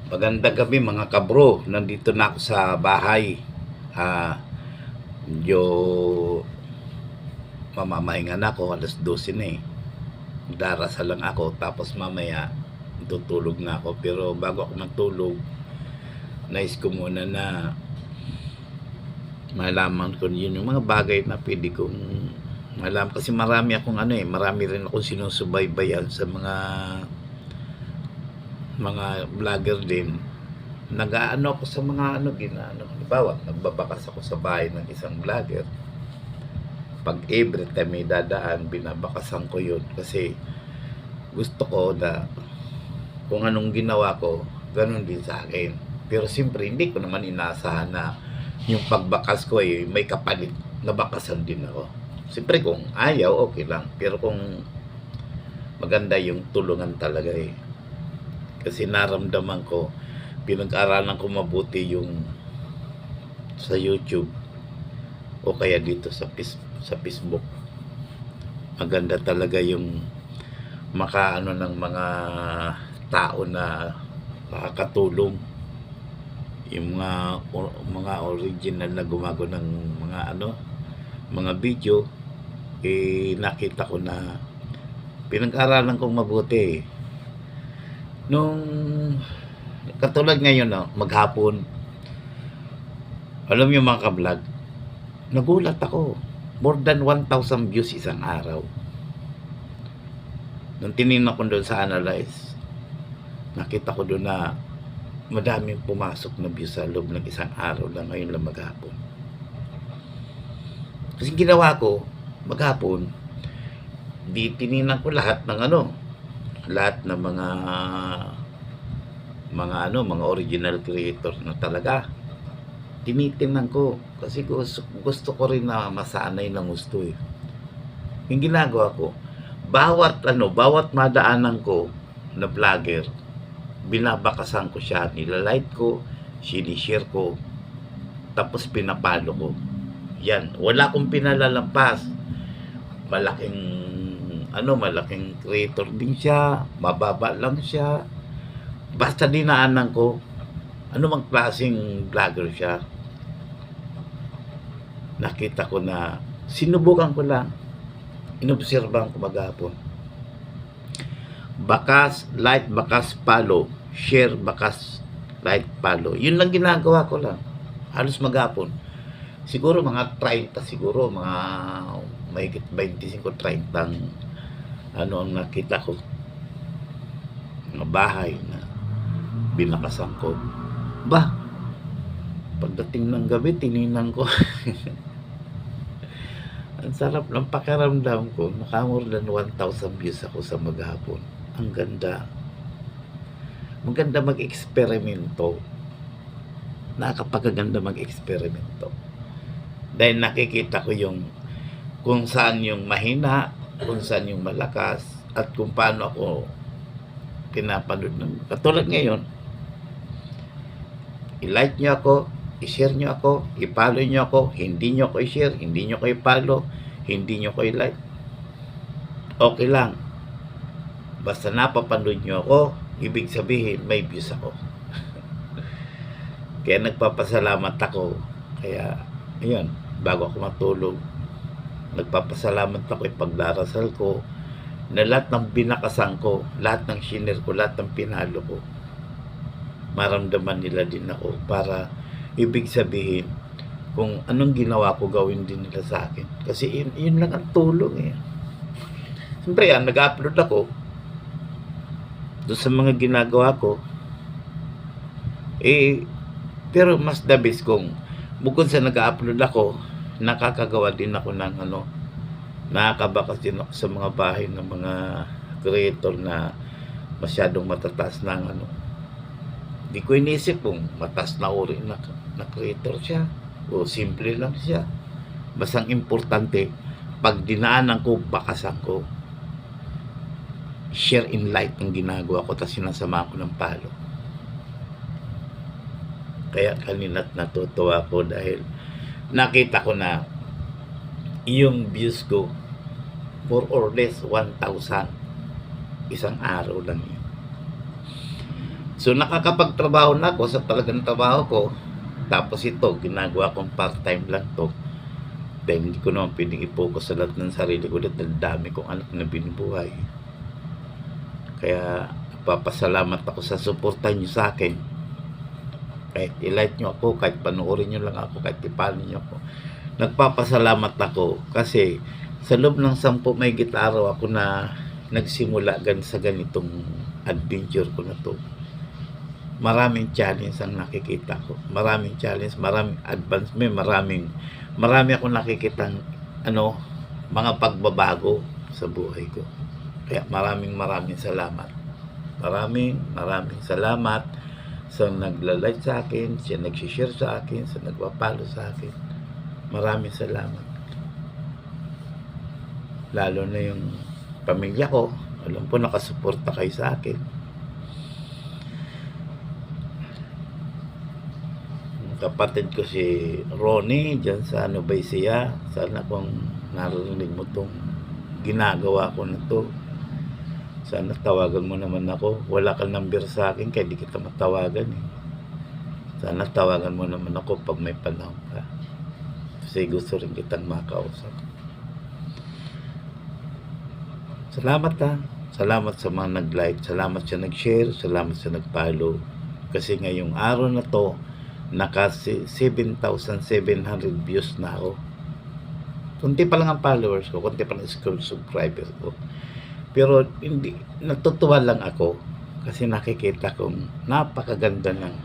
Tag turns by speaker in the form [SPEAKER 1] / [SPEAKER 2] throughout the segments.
[SPEAKER 1] Magandang gabi mga kabro. Nandito na ako sa bahay. Medyo mamamahinga na ako. Alas 12 na eh. Darasal lang ako. Tapos mamaya tutulog na ako. Pero bago ako matulog, nais ko muna na malaman ko yun yung mga bagay na pwede kong malaman. Kasi marami akong marami rin akong sinusubaybayan sa mga vlogger din. Nag-aano ako sa mga halimbawa, nagbabakas ako sa bahay ng isang vlogger. Pag every time may dadaan, binabakasan ko yun kasi gusto ko na kung anong ginawa ko, ganun din sa akin. Pero siyempre, hindi ko naman inaasahan na yung pagbakas ko may kapalit na bakasan din ako. Siyempre, kung ayaw, okay lang. Pero kung maganda yung tulungan talaga kasi naramdaman ko, pinag-aralan ko mabuti yung sa YouTube o kaya dito sa Facebook. Maganda talaga yung makaano ng mga tao na makakatulong, yung mga original na gumagawa ng mga video. Nakita ko na pinag-aralan kong mabuti nung katulad ngayon maghapon. Alam niyo mga ka-vlog, nagulat ako, more than 1,000 views isang araw. Nung tinignan ko doon sa analyze, nakita ko doon na madaming pumasok na views sa loob ng isang araw lang, ngayon lang maghapon. Kasi ginawa ko maghapon, di tinignan ko lahat ng lahat ng mga original creator na talaga. Tinitingnan ko kasi gusto ko rin na masanay ng gusto Yung ginagawa ko, bawat madaanan ko na vlogger, binabakasan ko siya, nilalike ko, sinishare ko, tapos pinapalo ko. Yan, wala akong pinalalampas. Malaking creator din siya, mababa lang siya. Basta dinaanan ko, mang klaseng vlogger siya. Nakita ko na, sinubukan ko lang, inobserbahan ko maghapon. Bakas, like, bakas, follow, share, bakas, like, follow. Yun lang ginagawa ko lang. Halos maghapon. Siguro mga 30, mga mahigit 25-30 ang nakita ko. Mga bahay na binakasan ko. Pagdating ng gabi, tinignan ko. Ang sarap ng pakiramdam ko. More than 1,000 views ako sa maghapon. Ang ganda. Maganda mag-eksperimento. Nakakapagaganda mag-eksperimento. Dahil nakikita ko kung saan yung mahina, kung saan yung malakas, at kung paano ako pinapanood ng katulad ngayon. I-like nyo ako, i-share nyo ako, i-follow nyo ako, hindi nyo ako i-share, hindi nyo ako i-follow, hindi nyo ako i-like. Okay lang. Basta napapanood nyo ako, ibig sabihin may views ako. Kaya nagpapasalamat ako. Kaya, ayun, bago ako matulog, nagpapasalamat ako pagdarasal ko na lahat ng binakasan ko, lahat ng shinare ko, lahat ng pinalo ko, maramdaman nila din ako para ibig sabihin kung anong ginawa ko gawin din nila sa akin. Kasi yun lang ang tulong Siyempre nag-upload ako doon sa mga ginagawa ko. Pero mas the best kung bukod sa nag-upload ako, nakakagawa din ako ng nakakabakas din ako sa mga bahay ng mga creator na masyadong matataas ng Di ko inisip kung mataas na uri na creator siya o simple lang siya. Basta importante, pag dinaanan ko, bakasan ko, share in light ang ginagawa ko, tapos sinasama ko ng palo. Kaya kanina't natutuwa ko dahil nakita ko na yung views ko more or less 1,000 isang araw lang yun. So nakakapagtrabaho na ako sa talagang trabaho ko. Tapos ito, ginagawa kong part-time lang to. Dahil hindi ko naman pwedeng i-focus sa lahat ng sarili ko dahil dami kong anak na binubuhay. Kaya papasalamat ako sa suporta nyo sa akin. Kahit i-like nyo ako, kahit panoorin nyo lang ako, kahit ipalo nyo ako. Nagpapasalamat ako kasi sa loob ng 10 may araw ako na nagsimula sa ganitong adventure ko na to. Maraming challenge ang nakikita ko. Maraming challenge, maraming advancement, marami akong nakikitang mga pagbabago sa buhay ko. Kaya maraming salamat. Maraming salamat sa nagla-like sa akin, sa nag-share sa akin, sa nagpapalo sa akin. Maraming salamat. Lalo na yung pamilya ko, alam po nakasuporta kayo sa akin. Kapatid ko si Ronnie dyan sa Baysia, sana kung narinig mo tong ginagawa ko na to, sana tawagan mo naman ako. Wala kang number sa akin kaya di kita matawagan Sana tawagan mo naman ako pag may panahon ka, kasi gusto rin kitang makausap. Salamat sa mga nag-like, salamat sa nag-share, salamat sa nag-follow. Kasi ngayong araw na to naka 7,700 views na ako. Kunti pa lang ang followers ko, kunti pa lang subscribers ko. Pero hindi, natutuwa lang ako kasi nakikita kong napakaganda ng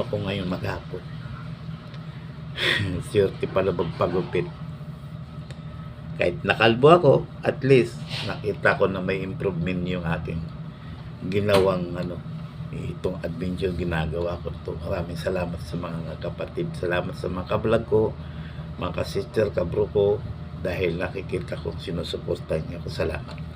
[SPEAKER 1] ko ngayon maghapon. Swerte pala magpagupit. Kahit nakalbo ako, at least nakita ko na may improvement yung aking ginawang itong adventure ginagawa ko to. Maraming salamat sa mga kapatid, salamat sa mga kablog ko, mga sister, kabro ko, dahil nakikita ko sinusuportahan niyo ako. Salamat.